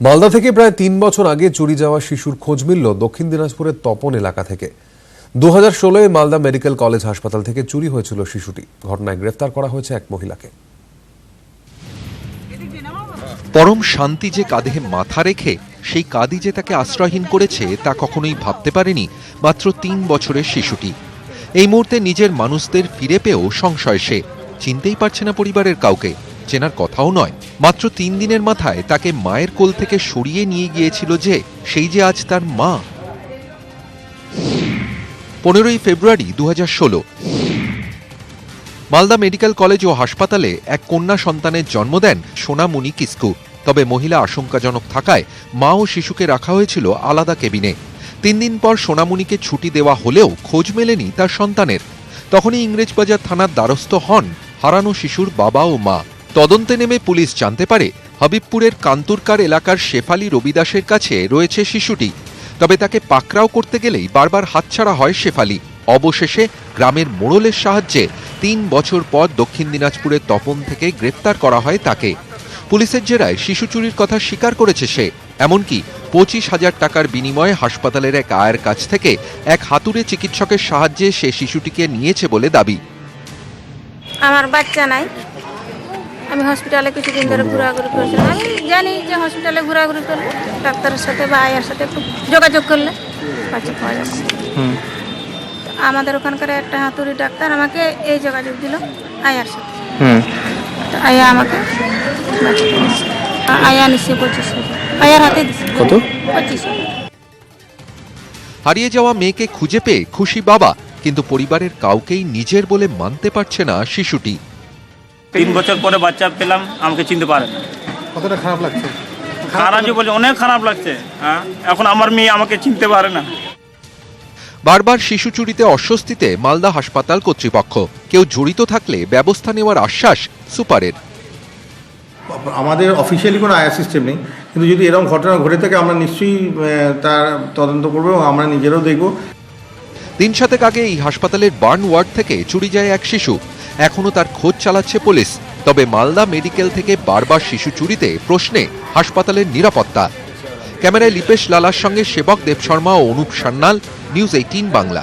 মালদা থেকে প্রায় ৩ বছর আগে চুরি যাওয়া শিশুর খোঁজ মিলল দক্ষিণ দিনাজপুরের তপন এলাকা থেকে। 2016-এ মালদা মেডিকেল কলেজ হাসপাতাল থেকে চুরি হয়েছিল শিশুটি। ঘটনায় গ্রেফতার করা হয়েছে এক মহিলাকে। পরম শান্তি যে কাঁধে মাথা রেখে সেই কাঁধই যে তাকে আশ্রয়হীন করেছে তা কখনোই ভাবতে পারেনি মাত্র ৩ বছরের শিশুটি। এই মুহূর্তে নিজের মানুষদের ফিরে পেয়েও সংশয় সে। চিনতেই পারছে না পরিবারের কাউকে, চেনার কথাও নয়। মাত্র ৩ দিনের মাথায় তাকে মায়ের কোল থেকে সরিয়ে নিয়ে গিয়েছিল সেই যে আজ তার মা। 15ই ফেব্রুয়ারি 2016 মালদা মেডিকেল কলেজ ও হাসপাতালে এক কন্যা সন্তানের জন্ম দেন সোনামণি কিস্কু। তবে মহিলা আশঙ্কাজনক থাকায় মা ও শিশুকে রাখা হয়েছিল আলাদা কেবিনে। ৩ দিন পর সোনামণিকে ছুটি দেওয়া হলেও খোঁজ মেলেনি তার সন্তানের। তখনই ইংরেজবাজার থানার দ্বারস্থ হন হারানো শিশুর বাবা ও মা। তদন্তে নেমে পুলিশ জানতে পারে হাবিবপুরের কান্তুরকার এলাকার শেফালি রবিদাসের কাছে রয়েছে শিশুটি। তবে তাকে পাকড়াও করতে গেলেই বারবার হাতছাড়া হয় শেফালি। অবশেষে গ্রামের মোড়লের সাহায্যে ৩ বছর পর দক্ষিণ দিনাজপুরের তপন থেকে গ্রেফতার করা হয় তাকে। পুলিশের জেরায় শিশু চুরির কথা স্বীকার করেছে সে। এমনকি 25,000 টাকার বিনিময়ে হাসপাতালের এক আয়ের কাছ থেকে এক হাতুড়ে চিকিৎসকের সাহায্যে সে শিশুটিকে নিয়েছে বলে দাবি। আমার বাচ্চা নাই, আমি হসপিটালে কিছুদিন ধরে ঘোরাঘুরি করছিলাম। আমি জানি যে হসপিটালে ঘোরাঘুরি করলে ডাক্তারের সাথে বা আয়ার সাথে একটু যোগাযোগ করলে বাচ্চা পাওয়া যাবে। আমাদের ওখানকার একটা হাতুড়ি ডাক্তার আমাকে এই যোগাযোগ দিল আয়ার সাথে। আয়া আমাকে আয়া নিচ্ছে 25,000, আয়ার হাতে দিচ্ছে। কত? 25,000। হারিয়ে যাওয়া মেয়েকে খুঁজে পেয়ে খুশি বাবা, কিন্তু পরিবারের কাউকেই নিজের বলে মানতে পারছে না শিশুটি। 3 বছর পরে বাচ্চা পেলাম, আমাকে চিনতে পারে না। কতটা খারাপ লাগছে? খারাপ যে বলে অনেক খারাপ লাগছে। এখন আমার মেয়ে আমাকে চিনতে পারে না। বারবার শিশু চুরিতে অস্বস্তিতে মালদা হাসপাতাল কর্তৃপক্ষ। কেউ জড়িত থাকলে ব্যবস্থা নেওয়ার আশ্বাস সুপারের। আমাদের অফিসিয়ালি কোনো আয়ার সিস্টেম নেই, কিন্তু যদি এরকম ঘটনা ঘটে থাকে আমরা নিশ্চয়ই তার তদন্ত করবো এবং আমরা নিজেরাও দেখব। 3 শতক আগে এই হাসপাতালের বার্ন ওয়ার্ড থেকে চুরি যায় এক শিশু। এখনো তার খোঁজ চালাচ্ছে পুলিশ। তবে মালদা মেডিকেল থেকে বারবার শিশু চুরিতে প্রশ্নে হাসপাতালের নিরাপত্তা। ক্যামেরায় লিপেশ লালার সঙ্গে সেবক দেব শর্মা ও অনুপ সান্যাল, নিউজ 18 বাংলা।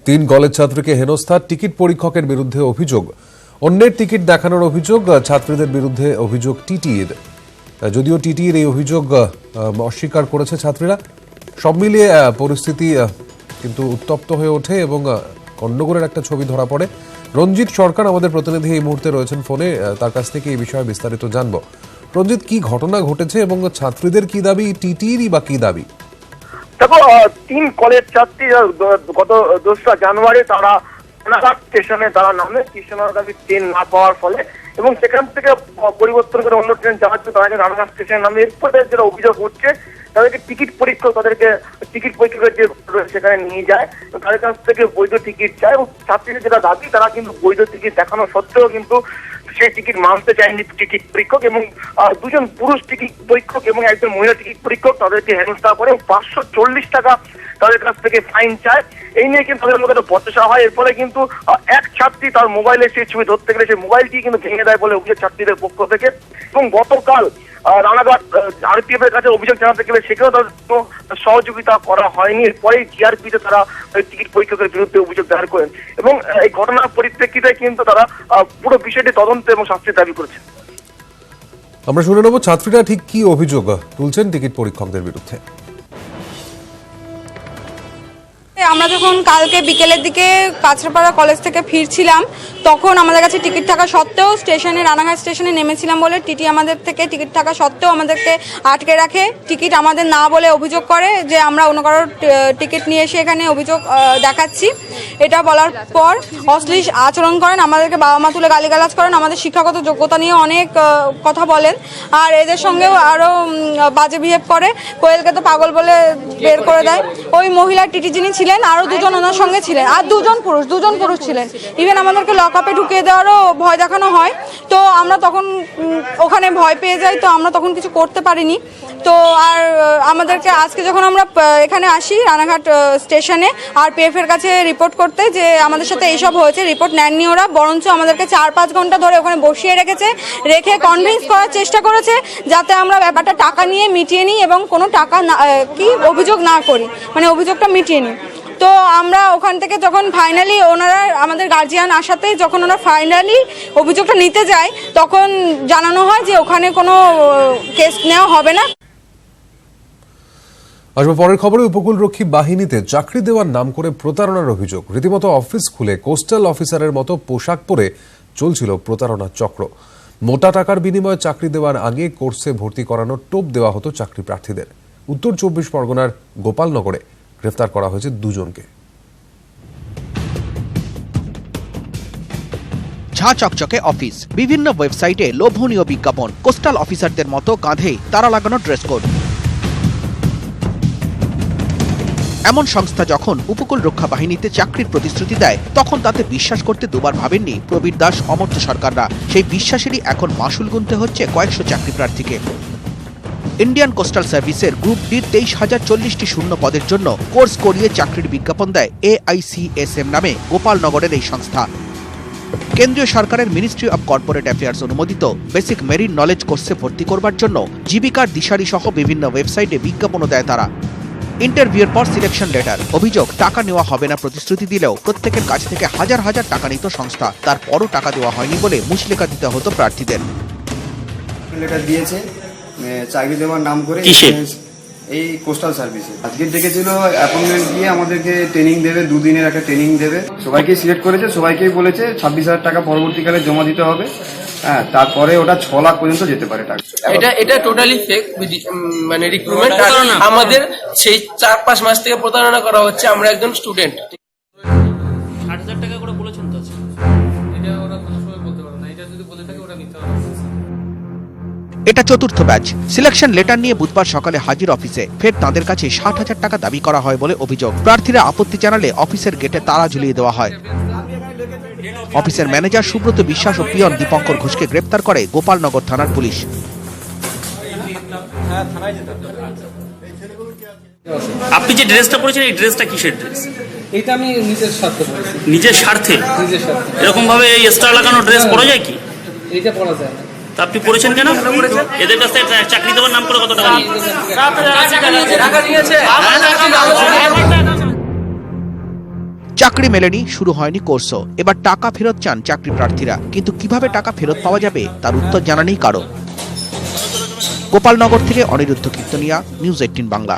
3 কলেজ ছাত্রীকে হেনস্থা, টিকিট পরীক্ষকের বিরুদ্ধে অভিযোগ। অন্যের টিকিট দেখানোর অভিযোগ, ছাত্রীদের বিরুদ্ধে অভিযোগ টিটির। যদিও টিটির এই অভিযোগ অস্বীকার করেছে ছাত্রীরা। সব মিলিয়ে পরিস্থিতি কিন্তু উত্তপ্ত হয়ে ওঠে এবং গন্ডগোলের একটা ছবি ধরা পড়ে। রঞ্জিত সরকার আমাদের প্রতিনিধি এই মুহূর্তে রয়েছেন ফোনে, তার কাছ থেকে এই বিষয়ে বিস্তারিত জানবো। রঞ্জিত, কি ঘটনা ঘটেছে এবং ছাত্রীদের কি দাবি, টিটিরই বা কি দাবি? দেখো, 3 কলেজ ছাত্রী গত 2রা জানুয়ারি তারা রানাঘাট স্টেশনে তারা নামে কৃষ্ণনগর ট্রেন না পাওয়ার ফলে এবং সেখান থেকে পরিবর্তন করে অন্য ট্রেন যাওয়ার জন্য তারা রানাঘাট স্টেশনে নামে। এরপরে যেটা অভিযোগ হচ্ছে তাদেরকে টিকিট পরীক্ষক তাদেরকে টিকিট পরীক্ষকের যে সেখানে নিয়ে যায়, তাদের কাছ থেকে বৈধ টিকিট চায় এবং ছাত্রীদের যেটা দাবি তারা কিন্তু বৈধ টিকিট দেখানো সত্ত্বেও কিন্তু সেই টিকিট মানতে চায়নি টিকিট পরীক্ষক এবং 2জন পুরুষ টিকিট পরীক্ষক এবং একজন মহিলা টিকিট পরীক্ষক তাদেরকে হেনস্থা করে 540 টাকা তাদের কাছ থেকে ফাইন চায়। এই নিয়ে কিন্তু তাদের মধ্যে একটা বচসা হয়। এর ফলে কিন্তু এক ছাত্রী তার মোবাইলে সেই ছবি ধরতে গেলে সেই মোবাইলটি কিন্তু ভেঙে দেয় বলে অভিযোগ ছাত্রীদের পক্ষ থেকে। এবং গতকাল রানাঘাট আরপিএফ এর কাছে অভিযোগ জানাতে গেলে সেখানেও তাদের সহযোগিতা করা হয়নি। এরপরেই জিআরপিতে তারা টিকিট পরীক্ষকের বিরুদ্ধে অভিযোগ দায়ের করেন এবং এই ঘটনার পরিপ্রেক্ষিতে কিন্তু তারা পুরো বিষয়টি তদন্ত এবং শাস্তির দাবি করেছেন। আমরা শুনে নেব ছাত্রীরা ঠিক কি অভিযোগ তুলছেন টিকিট পরীক্ষকদের বিরুদ্ধে। আমরা যখন কালকে বিকেলের দিকে কাছড়াপাড়া কলেজ থেকে ফিরছিলাম তখন আমাদের কাছে টিকিট থাকা সত্ত্বেও স্টেশনে রানাঘাট স্টেশনে নেমেছিলাম বলে টিটি আমাদের থেকে টিকিট থাকা সত্ত্বেও আমাদেরকে আটকে রাখে। টিকিট আমাদের না বলে অভিযোগ করে যে আমরা অন্য কারোর টিকিট নিয়ে এসে এখানে অভিযোগ দেখাচ্ছি। এটা বলার পর অশ্লীল আচরণ করেন, আমাদেরকে বাবা মা তুলে গালিগালাজ করেন, আমাদের শিক্ষাগত যোগ্যতা নিয়ে অনেক কথা বলেন। আর এদের সঙ্গেও আরও বাজে বিহেভ করে। কোয়েলকে তো পাগল বলে বের করে দেয়। ওই মহিলা টিটি যিনি ছিলেন আরো 2জন ওনার সঙ্গে ছিলেন, আর 2জন পুরুষ ছিলেন। ইভেন আমাদেরকে লকআপে ঢুকিয়ে দেওয়ারও ভয় দেখানো হয়। তো আমরা তখন ওখানে ভয় পেয়ে যাই, তো আমরা তখন কিছু করতে পারিনি। তো আর আমাদেরকে আজকে যখন আমরা এখানে আসি রানাঘাট স্টেশনে RPF এর কাছে রিপোর্ট করতে যে আমাদের সাথে এইসব হয়েছে, রিপোর্ট নেননি ওরা, বরঞ্চ আমাদেরকে 4-5 ঘন্টা ধরে ওখানে বসিয়ে রেখে কনভিন্স করার চেষ্টা করেছে যাতে আমরা ব্যাপারটা টাকা নিয়ে মিটিয়ে নিই এবং কোনো টাকা অভিযোগ না করি, মানে অভিযোগটা মিটিয়ে নিই। তো আমরা ওখান থেকে যখন ফাইনালি ওনারা আমাদের গার্জিয়ান আসাতে যখন ওরা ফাইনালি অভিযোগটা নিতে যায় তখন জানানো হয় যে ওখানে কোনো কেস নেওয়া হবে না। আসবো পরের খবরে। উপকূলরক্ষী বাহিনীতে চাকরি দেওয়ার নাম করে প্রতারণার অভিযোগ। রীতিমতো অফিস খুলে কোস্টাল অফিসারের মতো পোশাক পরে চলছিল প্রতারণার চক্র। মোটা টাকার বিনিময়ে চাকরি দেওয়ার আগে কোর্সে ভর্তি করানোর টোপ দেওয়া হতো চাকরি প্রার্থীদের। উত্তর 24 পরগনার গোপালনগরে গ্রেফতার করা হয়েছে 2 জনকে। ঝাঁ চকচকে অফিস, বিভিন্ন ওয়েবসাইটে লোভনীয় বিজ্ঞাপন, কোস্টাল অফিসারদের মতো কাঁধে তারা লাগানো ড্রেস কোড। এমন সংস্থা যখন উপকূল রক্ষা বাহিনীতে চাকরির প্রতিশ্রুতি দেয় তখন তাতে বিশ্বাস করতে দুবার ভাবেননি প্রবীর দাস, অমর্ত্য সরকাররা। সেই বিশ্বাসেরই এখন মাসুল গুনতে হচ্ছে কয়েকশো চাকরি প্রার্থীকে। ইন্ডিয়ান কোস্টাল সার্ভিসের গ্রুপ ডির 23,040টি শূন্য পদের জন্য কোর্স করিয়ে চাকরির বিজ্ঞাপন দেয় AICSM নামে গোপালনগরের এই সংস্থা। কেন্দ্রীয় সরকারের মিনিস্ট্রি অব কর্পোরেট অ্যাফেয়ার্স অনুমোদিত বেসিক মেরিন নলেজ কোর্সে ভর্তি করবার জন্য জীবিকার দিশারি সহ বিভিন্ন ওয়েবসাইটে বিজ্ঞাপনও দেয় তারা। ইন্টারভিউর পর সিলেকশন লেটার। অভিযোগ, টাকা নেওয়া হবে না প্রতিশ্রুতি দিলেও প্রত্যেকের কাছ থেকে হাজার হাজার টাকা নিত সংস্থা। তারপরও টাকা দেওয়া হয়নি বলে মুচলেকা দিতে হতো প্রার্থীদের। লেটার দিয়েছে চাকরি দেওয়ার নাম করে, এই কোস্টাল সার্ভিসে আজকে ডেকেছিল অ্যাপয়েন্টমেন্ট দিয়ে আমাদেরকে ট্রেনিং দেবে, 2 দিনের একটা ট্রেনিং দেবে। সবাইকে সিলেক্ট করেছে, সবাইকেই বলেছে 26,000 টাকা পরবর্তীকালে জমা দিতে হবে। হ্যাঁ, তারপরে ওটা 6 লাখ পর্যন্ত যেতে পারে টাকা। এটা টোটালি ফেক, মানে রিক্রুটমেন্ট। আমাদের সেই 4-5 মাস থেকে প্রতারণা করা হচ্ছে। আমরা একজন স্টুডেন্ট। 60,000 টাকা করে বলেছেন তো, এটা ওরা কোনো সময় বলতে পারে না। এটা যদি বলে থাকে ওরা মিথ্যা কথা বলছে। এটা চতুর্থ ব্যাচ। সিলেকশন লেটার নিয়ে বুধবার সকালে হাজির অফিসে। ফের তাদের কাছে 60,000 টাকা দাবি করা হয় বলে অভিযোগ। প্রার্থীরা আপত্তি জানালে অফিসের গেটে তালা ঝুলিয়ে দেওয়া হয়। অফিসের ম্যানেজার সুব্রত বিশ্বাস ও পিয়ন দীপঙ্কর ঘোষকে গ্রেপ্তার করে গোপালনগর থানার পুলিশ। আপনি যে ড্রেসটা পরেছেন এই ড্রেসটা কিসের ড্রেস? এটা আমি নিজের স্বার্থে পড়েছি। নিজের স্বার্থে? নিজের স্বার্থে। এরকম ভাবে এই স্টার লাগানো ড্রেস পরা যায় কি? এটা পরা যায় না। তা আপনি পরেছেন কেন? এদের কাছ থেকে চাকরি দেওয়ার নাম করে কত টাকা? চাকরি মেলেনি, শুরু হয়নি কোর্সও। এবার টাকা ফেরত চান চাকরি প্রার্থীরা, কিন্তু কিভাবে টাকা ফেরত পাওয়া যাবে তার উত্তর জানা নেই কারো। গোপালনগর থেকে অনিরুদ্ধ কীর্তনিয়া, নিউজ 18 বাংলা।